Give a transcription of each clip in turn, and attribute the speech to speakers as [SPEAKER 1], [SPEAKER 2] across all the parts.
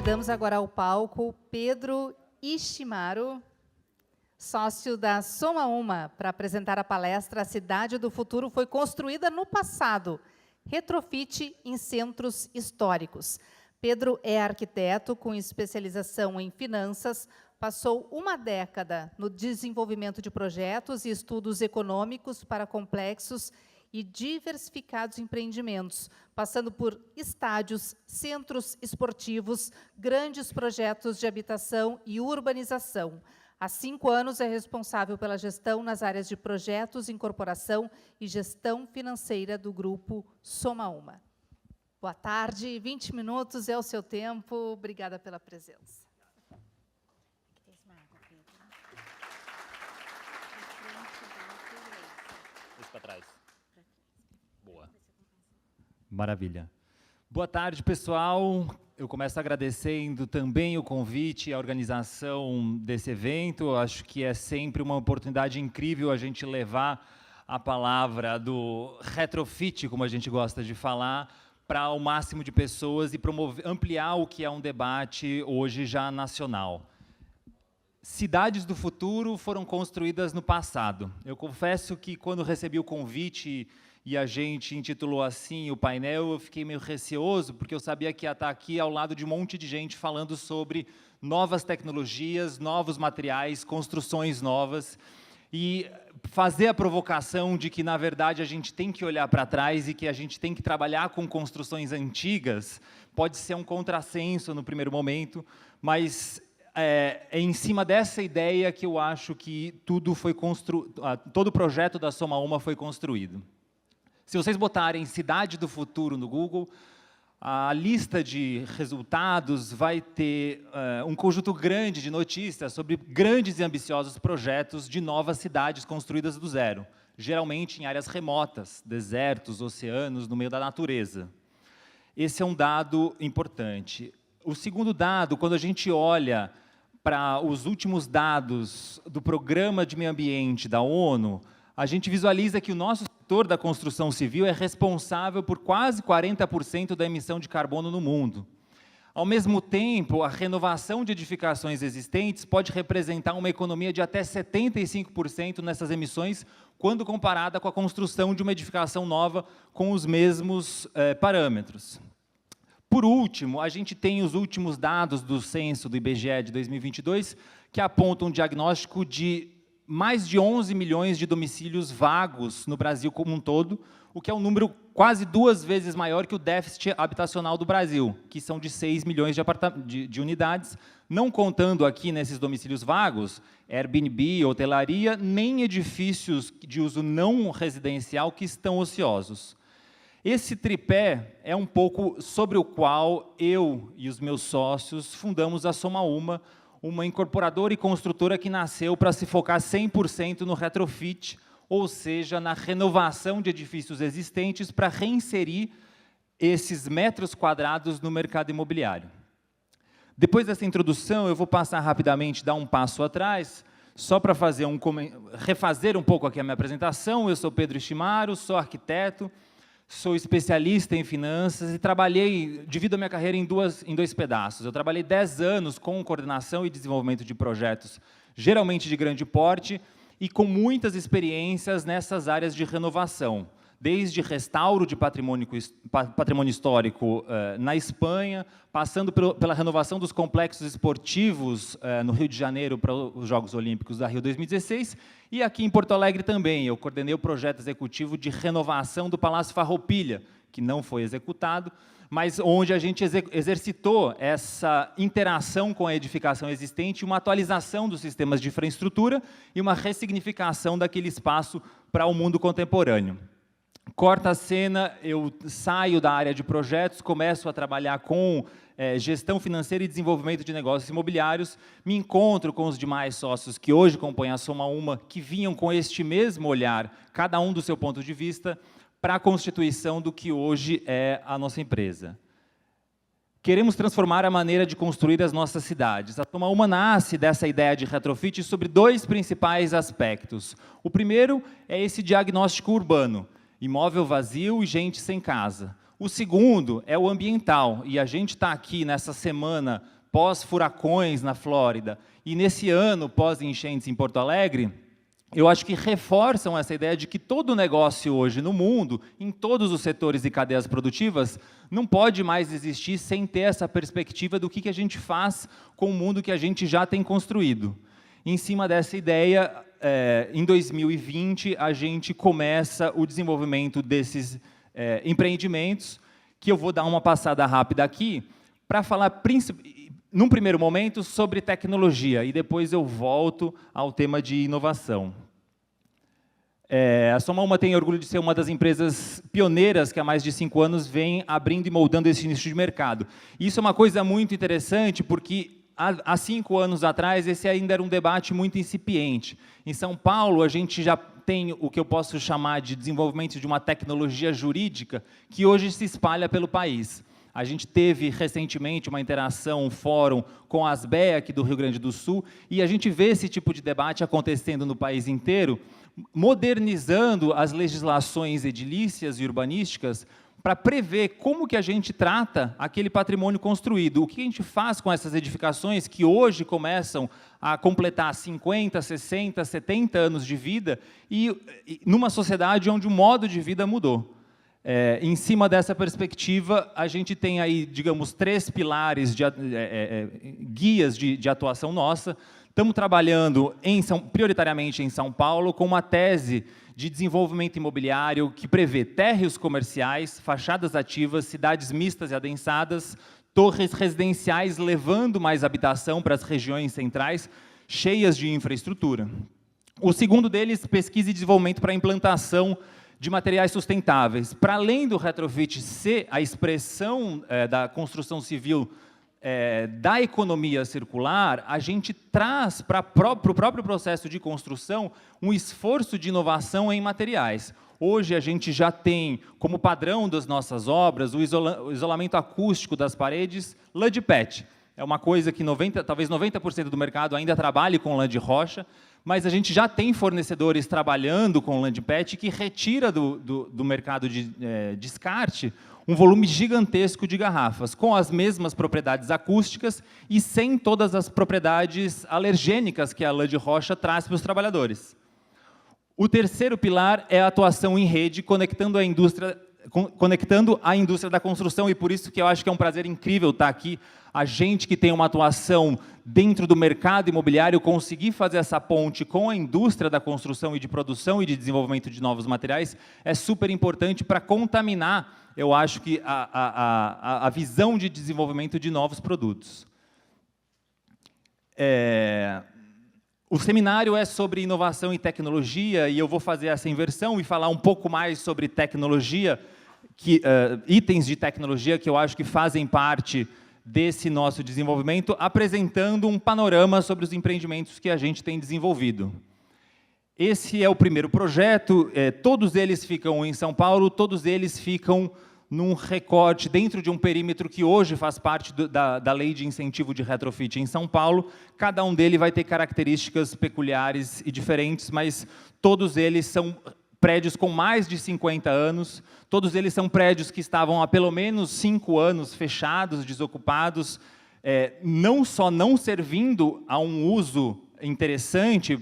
[SPEAKER 1] Convidamos agora ao palco Pedro Ishimaru, sócio da Soma Uma, para apresentar a palestra A Cidade do Futuro foi construída no passado, retrofit em centros históricos. Pedro é arquiteto com especialização em finanças, passou uma década no desenvolvimento de projetos e estudos econômicos para complexos e diversificados empreendimentos, passando por estádios, centros esportivos, grandes projetos de habitação e urbanização. Há 5 anos é responsável pela gestão nas áreas de projetos, incorporação e gestão financeira do grupo Soma Uma. Boa tarde, 20 minutos é o seu tempo. Obrigada pela presença.
[SPEAKER 2] Isso para trás. Boa. Maravilha. Boa tarde, pessoal. Eu começo agradecendo também o convite e a organização desse evento. Eu acho que é sempre uma oportunidade incrível a gente levar a palavra do retrofit, como a gente gosta de falar, para o máximo de pessoas e ampliar o que é um debate hoje já nacional. Cidades do futuro foram construídas no passado. Eu confesso que quando recebi o convite e a gente intitulou assim o painel, eu fiquei meio receoso, porque eu sabia que ia estar aqui ao lado de um monte de gente falando sobre novas tecnologias, novos materiais, construções novas, e fazer a provocação de que, na verdade, a gente tem que olhar para trás e que a gente tem que trabalhar com construções antigas, pode ser um contrassenso no primeiro momento, mas é em cima dessa ideia que eu acho que todo o projeto da Soma Uma foi construído. Se vocês botarem Cidade do Futuro no Google, a lista de resultados vai ter um conjunto grande de notícias sobre grandes e ambiciosos projetos de novas cidades construídas do zero, geralmente em áreas remotas, desertos, oceanos, no meio da natureza. Esse é um dado importante. O segundo dado, quando a gente olha para os últimos dados do Programa de Meio Ambiente da ONU, a gente visualiza que o nosso setor da construção civil é responsável por quase 40% da emissão de carbono no mundo. Ao mesmo tempo, a renovação de edificações existentes pode representar uma economia de até 75% nessas emissões, quando comparada com a construção de uma edificação nova com os mesmos parâmetros. Por último, a gente tem os últimos dados do censo do IBGE de 2022, que apontam um diagnóstico de mais de 11 milhões de domicílios vagos no Brasil como um todo, o que é um número quase 2 vezes maior que o déficit habitacional do Brasil, que são de 6 milhões de unidades, não contando aqui nesses domicílios vagos, Airbnb, hotelaria, nem edifícios de uso não residencial que estão ociosos. Esse tripé é um pouco sobre o qual eu e os meus sócios fundamos a Soma uma incorporadora e construtora que nasceu para se focar 100% no retrofit, ou seja, na renovação de edifícios existentes para reinserir esses metros quadrados no mercado imobiliário. Depois dessa introdução, eu vou passar rapidamente, dar um passo atrás, só para refazer um pouco aqui a minha apresentação. Eu sou Pedro Ishimaru, sou arquiteto, sou especialista em finanças e divido a minha carreira em dois pedaços. Eu trabalhei 10 anos com coordenação e desenvolvimento de projetos, geralmente de grande porte, e com muitas experiências nessas áreas de renovação, desde restauro de patrimônio histórico na Espanha, passando pela renovação dos complexos esportivos no Rio de Janeiro para os Jogos Olímpicos da Rio 2016, e aqui em Porto Alegre também. Eu coordenei o projeto executivo de renovação do Palácio Farroupilha, que não foi executado, mas onde a gente exercitou essa interação com a edificação existente, uma atualização dos sistemas de infraestrutura e uma ressignificação daquele espaço para o mundo contemporâneo. Corta a cena, eu saio da área de projetos, começo a trabalhar com gestão financeira e desenvolvimento de negócios imobiliários, me encontro com os demais sócios que hoje compõem a Soma Uma, que vinham com este mesmo olhar, cada um do seu ponto de vista, para a constituição do que hoje é a nossa empresa. Queremos transformar a maneira de construir as nossas cidades. A Soma Uma nasce dessa ideia de retrofit sobre 2 principais aspectos. O primeiro é esse diagnóstico urbano, imóvel vazio e gente sem casa. O segundo é o ambiental, e a gente está aqui nessa semana pós-furacões na Flórida, e nesse ano pós-enchentes em Porto Alegre, eu acho que reforçam essa ideia de que todo negócio hoje no mundo, em todos os setores e cadeias produtivas, não pode mais existir sem ter essa perspectiva do que a gente faz com o mundo que a gente já tem construído. Em cima dessa ideia, em 2020, a gente começa o desenvolvimento desses empreendimentos, que eu vou dar uma passada rápida aqui, para falar, num primeiro momento, sobre tecnologia, e depois eu volto ao tema de inovação. A Soma Uma tem orgulho de ser uma das empresas pioneiras que há mais de 5 anos vem abrindo e moldando esse nicho de mercado. Isso é uma coisa muito interessante, porque há 5 anos atrás, esse ainda era um debate muito incipiente. Em São Paulo, a gente já tem o que eu posso chamar de desenvolvimento de uma tecnologia jurídica que hoje se espalha pelo país. A gente teve recentemente uma interação, um fórum com a ASBEA aqui do Rio Grande do Sul, e a gente vê esse tipo de debate acontecendo no país inteiro, modernizando as legislações edilícias e urbanísticas para prever como que a gente trata aquele patrimônio construído, o que a gente faz com essas edificações que hoje começam a completar 50, 60, 70 anos de vida e numa sociedade onde o modo de vida mudou. Em cima dessa perspectiva, a gente tem aí, digamos, 3 pilares, guias de atuação nossa. Estamos trabalhando prioritariamente em São Paulo com uma tese de desenvolvimento imobiliário que prevê térreos comerciais, fachadas ativas, cidades mistas e adensadas, torres residenciais levando mais habitação para as regiões centrais, cheias de infraestrutura. O segundo deles, pesquisa e desenvolvimento para a implantação de materiais sustentáveis. Para além do retrofit ser a expressão da construção civil da economia circular, a gente traz para o próprio processo de construção um esforço de inovação em materiais. Hoje a gente já tem, como padrão das nossas obras, o isolamento acústico das paredes lã de PET. É uma coisa que talvez 90% do mercado ainda trabalhe com lã de rocha, mas a gente já tem fornecedores trabalhando com lã de PET que retira do mercado de descarte um volume gigantesco de garrafas, com as mesmas propriedades acústicas e sem todas as propriedades alergênicas que a lã de rocha traz para os trabalhadores. O terceiro pilar é a atuação em rede, conectando a indústria da construção, e por isso que eu acho que é um prazer incrível estar aqui, a gente que tem uma atuação dentro do mercado imobiliário, conseguir fazer essa ponte com a indústria da construção e de produção e de desenvolvimento de novos materiais, é super importante para contaminar, eu acho que, a visão de desenvolvimento de novos produtos. O seminário é sobre inovação e tecnologia, e eu vou fazer essa inversão e falar um pouco mais sobre tecnologia, itens de tecnologia que eu acho que fazem parte desse nosso desenvolvimento, apresentando um panorama sobre os empreendimentos que a gente tem desenvolvido. Esse é o primeiro projeto, todos eles ficam em São Paulo, todos eles ficam num recorte dentro de um perímetro que hoje faz parte da lei de incentivo de retrofit em São Paulo. Cada um deles vai ter características peculiares e diferentes, mas todos eles são prédios com mais de 50 anos, todos eles são prédios que estavam há pelo menos 5 anos fechados, desocupados, não só não servindo a um uso interessante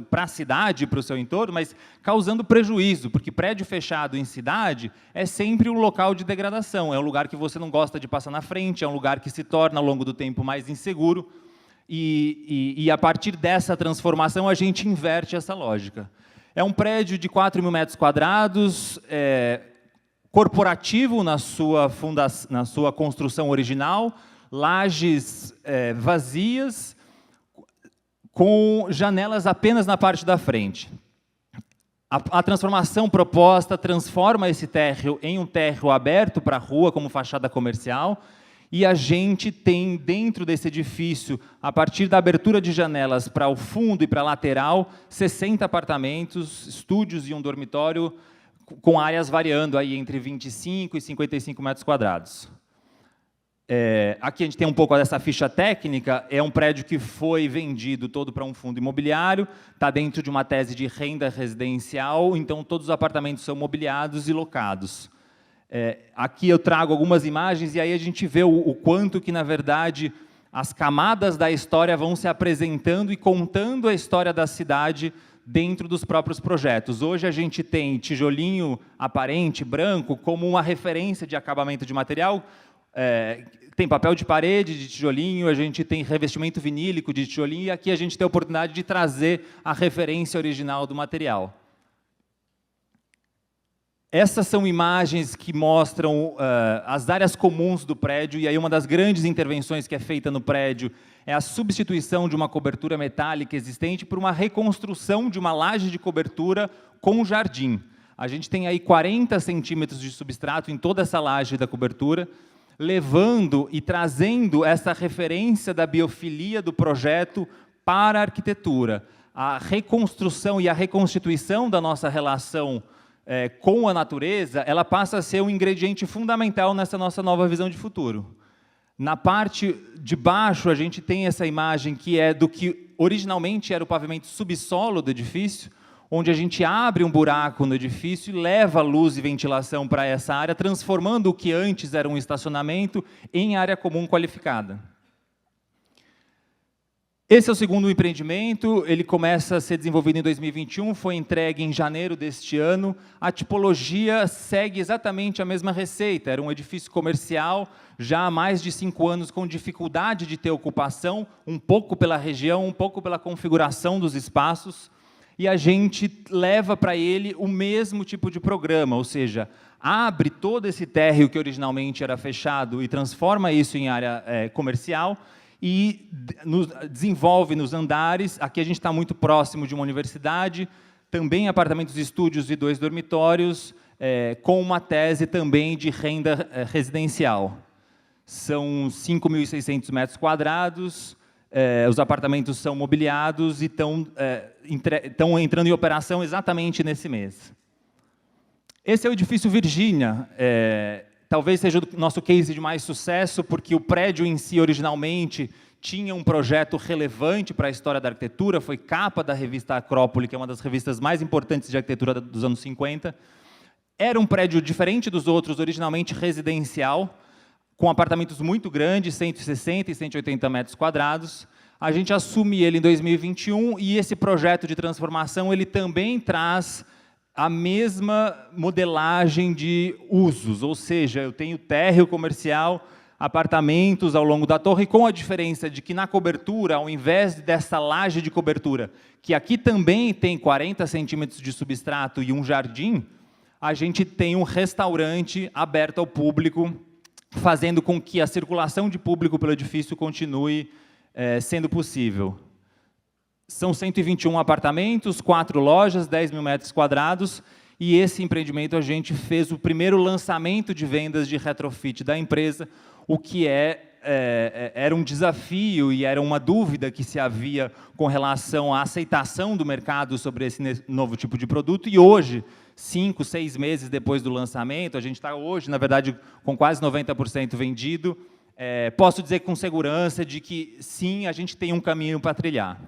[SPEAKER 2] para a cidade, para o seu entorno, mas causando prejuízo, porque prédio fechado em cidade é sempre um local de degradação, é um lugar que você não gosta de passar na frente, é um lugar que se torna, ao longo do tempo, mais inseguro, e a partir dessa transformação, a gente inverte essa lógica. É um prédio de 4.000 metros quadrados, corporativo na sua construção original, lajes vazias, com janelas apenas na parte da frente. A transformação proposta transforma esse térreo em um térreo aberto para a rua, como fachada comercial, e a gente tem dentro desse edifício, a partir da abertura de janelas para o fundo e para a lateral, 60 apartamentos, estúdios e um dormitório, com áreas variando aí entre 25 e 55 metros quadrados. Aqui a gente tem um pouco dessa ficha técnica, é um prédio que foi vendido todo para um fundo imobiliário, está dentro de uma tese de renda residencial, então todos os apartamentos são mobiliados e locados. Aqui eu trago algumas imagens, e aí a gente vê o quanto que, na verdade, as camadas da história vão se apresentando e contando a história da cidade dentro dos próprios projetos. Hoje a gente tem tijolinho aparente, branco, como uma referência de acabamento de material. Tem papel de parede de tijolinho, a gente tem revestimento vinílico de tijolinho, e aqui a gente tem a oportunidade de trazer a referência original do material. Essas são imagens que mostram as áreas comuns do prédio, e aí uma das grandes intervenções que é feita no prédio é a substituição de uma cobertura metálica existente por uma reconstrução de uma laje de cobertura com jardim. A gente tem aí 40 centímetros de substrato em toda essa laje da cobertura, levando e trazendo essa referência da biofilia do projeto para a arquitetura. A reconstrução e a reconstituição da nossa relação com a natureza, ela passa a ser um ingrediente fundamental nessa nossa nova visão de futuro. Na parte de baixo, a gente tem essa imagem que é do que originalmente era o pavimento subsolo do edifício, onde a gente abre um buraco no edifício e leva luz e ventilação para essa área, transformando o que antes era um estacionamento em área comum qualificada. Esse é o segundo empreendimento, ele começa a ser desenvolvido em 2021, foi entregue em janeiro deste ano. A tipologia segue exatamente a mesma receita, era um edifício comercial, já há mais de 5 anos com dificuldade de ter ocupação, um pouco pela região, um pouco pela configuração dos espaços, e a gente leva para ele o mesmo tipo de programa, ou seja, abre todo esse térreo que originalmente era fechado e transforma isso em área comercial, e desenvolve nos andares. Aqui a gente está muito próximo de uma universidade, também apartamentos e estúdios e 2 dormitórios, com uma tese também de renda residencial. São 5.600 metros quadrados, os apartamentos são mobiliados e estão entrando em operação exatamente nesse mês. Esse é o edifício Virgínia. Talvez seja o nosso case de mais sucesso, porque o prédio em si, originalmente, tinha um projeto relevante para a história da arquitetura, foi capa da revista Acrópole, que é uma das revistas mais importantes de arquitetura dos anos 50. Era um prédio diferente dos outros, originalmente residencial, com apartamentos muito grandes, 160 e 180 metros quadrados. A gente assume ele em 2021, e esse projeto de transformação ele também traz a mesma modelagem de usos, ou seja, eu tenho térreo comercial, apartamentos ao longo da torre, com a diferença de que na cobertura, ao invés dessa laje de cobertura, que aqui também tem 40 centímetros de substrato e um jardim, a gente tem um restaurante aberto ao público, fazendo com que a circulação de público pelo edifício continue sendo possível. São 121 apartamentos, 4 lojas, 10 mil metros quadrados, e esse empreendimento a gente fez o primeiro lançamento de vendas de retrofit da empresa, o que era um desafio e era uma dúvida que se havia com relação à aceitação do mercado sobre esse novo tipo de produto, e hoje, 5, 6 meses depois do lançamento, a gente está hoje, na verdade, com quase 90% vendido, posso dizer com segurança de que, sim, a gente tem um caminho para trilhar.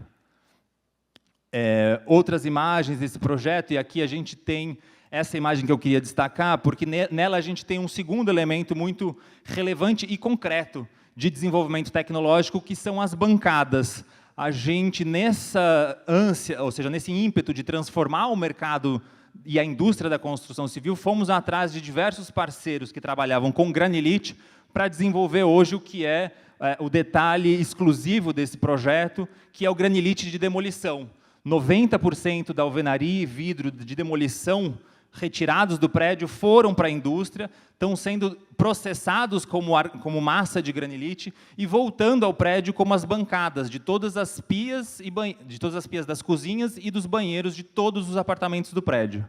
[SPEAKER 2] Outras imagens desse projeto, e aqui a gente tem essa imagem que eu queria destacar, porque nela a gente tem um segundo elemento muito relevante e concreto de desenvolvimento tecnológico, que são as bancadas. A gente, nessa ânsia, ou seja, nesse ímpeto de transformar o mercado e a indústria da construção civil, fomos atrás de diversos parceiros que trabalhavam com granilite para desenvolver hoje o que é o detalhe exclusivo desse projeto, que é o granilite de demolição. 90% da alvenaria e vidro de demolição retirados do prédio foram para a indústria, estão sendo processados como massa de granilite e voltando ao prédio como as bancadas de todas as pias das cozinhas e dos banheiros de todos os apartamentos do prédio.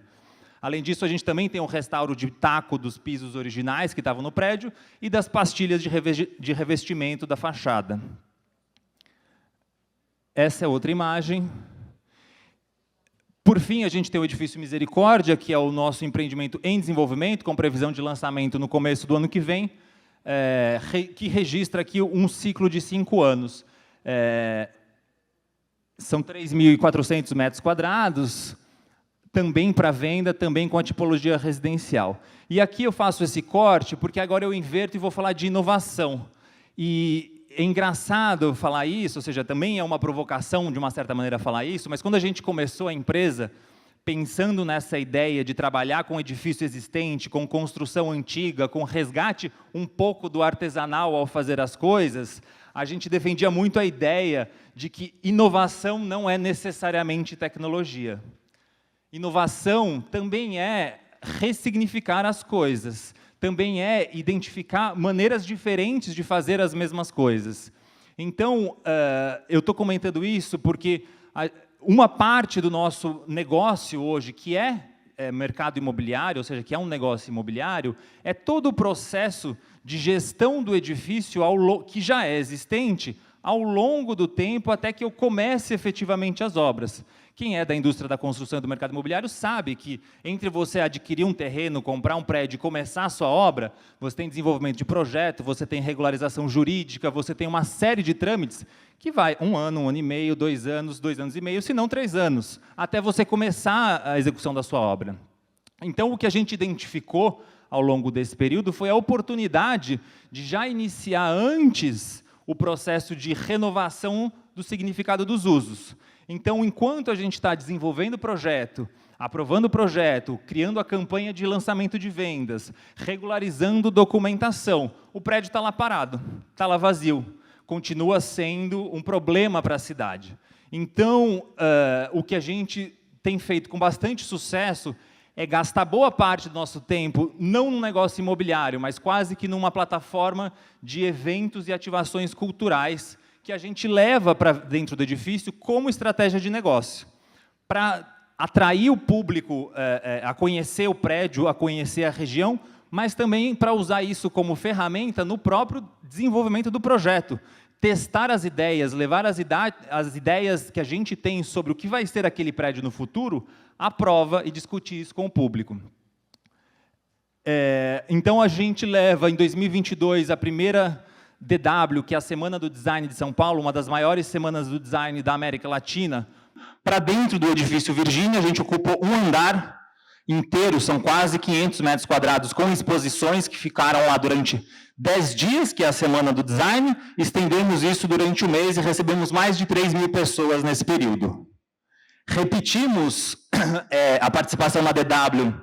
[SPEAKER 2] Além disso, a gente também tem um restauro de taco dos pisos originais que estavam no prédio e das pastilhas de revestimento da fachada. Essa é outra imagem. Por fim, a gente tem o edifício Misericórdia, que é o nosso empreendimento em desenvolvimento, com previsão de lançamento no começo do ano que vem, que registra aqui um ciclo de 5 anos. São 3.400 metros quadrados, também para venda, também com a tipologia residencial. E aqui eu faço esse corte, porque agora eu inverto e vou falar de inovação. E é engraçado falar isso, ou seja, também é uma provocação, de uma certa maneira, falar isso, mas quando a gente começou a empresa, pensando nessa ideia de trabalhar com edifício existente, com construção antiga, com resgate um pouco do artesanal ao fazer as coisas, a gente defendia muito a ideia de que inovação não é necessariamente tecnologia. Inovação também é ressignificar as coisas, também é identificar maneiras diferentes de fazer as mesmas coisas. Então, eu estou comentando isso porque uma parte do nosso negócio hoje, que é mercado imobiliário, ou seja, que é um negócio imobiliário, é todo o processo de gestão do edifício que já é existente ao longo do tempo até que eu comece efetivamente as obras. Quem é da indústria da construção e do mercado imobiliário sabe que entre você adquirir um terreno, comprar um prédio e começar a sua obra, você tem desenvolvimento de projeto, você tem regularização jurídica, você tem uma série de trâmites que vai 1 ano, 1 ano e meio, 2 anos, 2 anos e meio, se não 3 anos, até você começar a execução da sua obra. Então, o que a gente identificou ao longo desse período foi a oportunidade de já iniciar antes o processo de renovação do significado dos usos. Então, enquanto a gente está desenvolvendo o projeto, aprovando o projeto, criando a campanha de lançamento de vendas, regularizando documentação, o prédio está lá parado, está lá vazio, continua sendo um problema para a cidade. Então, o que a gente tem feito com bastante sucesso é gastar boa parte do nosso tempo, não num negócio imobiliário, mas quase que numa plataforma de eventos e ativações culturais, que a gente leva para dentro do edifício como estratégia de negócio, para atrair o público a conhecer o prédio, a conhecer a região, mas também para usar isso como ferramenta no próprio desenvolvimento do projeto. Testar as ideias, levar as ideias que a gente tem sobre o que vai ser aquele prédio no futuro à prova e discutir isso com o público. Então, a gente leva, em 2022, a primeira DW, que é a Semana do Design de São Paulo, uma das maiores semanas do design da América Latina, para dentro do edifício Virgínia. A gente ocupou um andar inteiro, são quase 500 metros quadrados, com exposições que ficaram lá durante 10 dias, que é a Semana do Design. Estendemos isso durante o mês e recebemos mais de 3.000 pessoas nesse período. Repetimos a participação na DW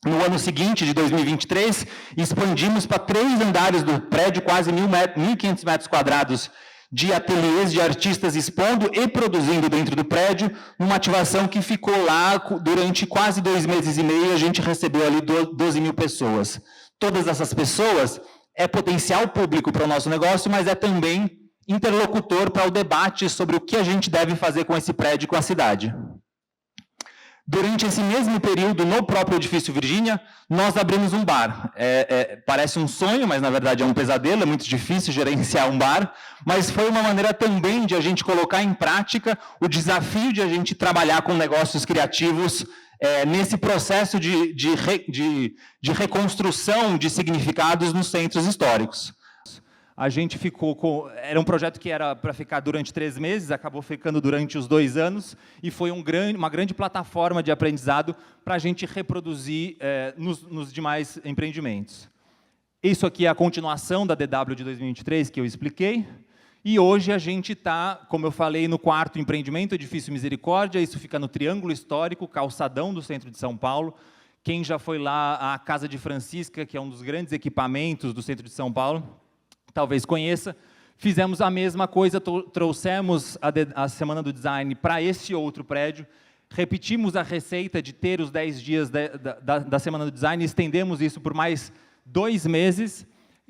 [SPEAKER 2] no ano seguinte, de 2023, expandimos para 3 andares do prédio, quase 1.500 metros quadrados de ateliês de artistas expondo e produzindo dentro do prédio, numa ativação que ficou lá durante quase 2 meses e meio. A gente recebeu ali 12.000 pessoas. Todas essas pessoas é potencial público para o nosso negócio, mas é também interlocutor para o debate sobre o que a gente deve fazer com esse prédio e com a cidade. Durante esse mesmo período, no próprio edifício Virgínia, nós abrimos um bar. Parece um sonho, mas na verdade é um pesadelo, é muito difícil gerenciar um bar, mas foi uma maneira também de a gente colocar em prática o desafio de a gente trabalhar com negócios criativos nesse processo de reconstrução de significados nos centros históricos. A gente ficou com... Era um projeto que era para ficar durante 3 meses, acabou ficando durante os 2 anos, e foi uma grande plataforma de aprendizado para a gente reproduzir nos demais empreendimentos. Isso aqui é a continuação da DW de 2023, que eu expliquei, e hoje a gente está, como eu falei, no 4º empreendimento, Edifício Misericórdia. Isso fica no Triângulo Histórico, calçadão do centro de São Paulo. Quem já foi lá à Casa de Francisca, que é um dos grandes equipamentos do centro de São Paulo, talvez conheça. Fizemos a mesma coisa, trouxemos a Semana do Design para esse outro prédio, repetimos a receita de ter os 10 dias da Semana do Design, estendemos isso por mais 2 meses,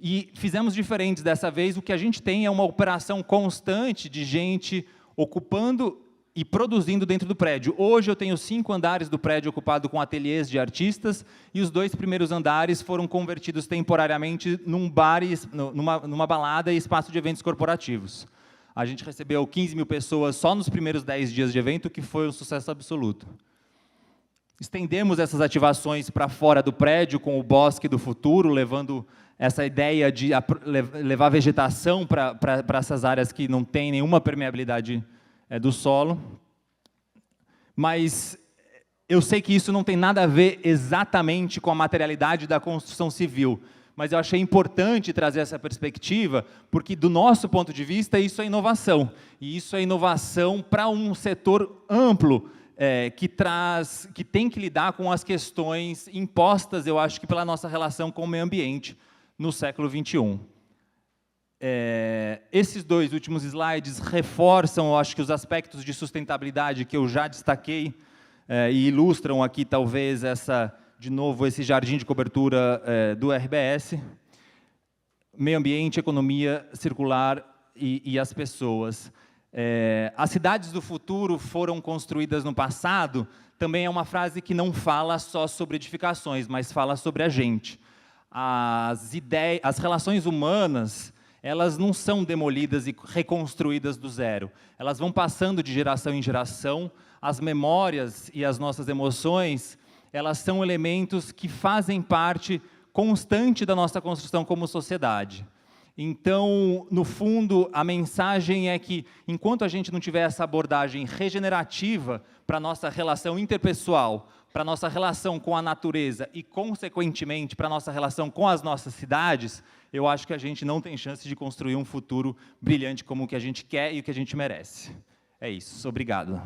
[SPEAKER 2] e fizemos diferentes dessa vez. O que a gente tem é uma operação constante de gente ocupando e produzindo dentro do prédio. Hoje eu tenho 5 andares do prédio ocupado com ateliês de artistas, e os 2 primeiros andares foram convertidos temporariamente num bar, numa balada e espaço de eventos corporativos. A gente recebeu 15.000 pessoas só nos primeiros 10 dias de evento, que foi um sucesso absoluto. Estendemos essas ativações para fora do prédio com o Bosque do Futuro, levando essa ideia de levar vegetação para essas áreas que não têm nenhuma permeabilidade do solo. Mas Eu sei que isso não tem nada a ver exatamente com a materialidade da construção civil, mas eu achei importante trazer essa perspectiva, porque, do nosso ponto de vista, isso é inovação. E isso é inovação para um setor amplo, que tem que lidar com as questões impostas, eu acho que pela nossa relação com o meio ambiente no século XXI. Esses dois últimos slides reforçam, eu acho que, os aspectos de sustentabilidade que eu já destaquei, e ilustram aqui, talvez, de novo, esse jardim de cobertura do RBS, meio ambiente, economia circular e as pessoas. As cidades do futuro foram construídas no passado, também é uma frase que não fala só sobre edificações, mas fala sobre a gente. As relações humanas, elas não são demolidas e reconstruídas do zero. Elas vão passando de geração em geração. As memórias e as nossas emoções, elas são elementos que fazem parte constante da nossa construção como sociedade. Então, no fundo, a mensagem é que, enquanto a gente não tiver essa abordagem regenerativa para a nossa relação interpessoal, para a nossa relação com a natureza e, consequentemente, para a nossa relação com as nossas cidades, eu acho que a gente não tem chance de construir um futuro brilhante como o que a gente quer e o que a gente merece. É isso. Obrigado.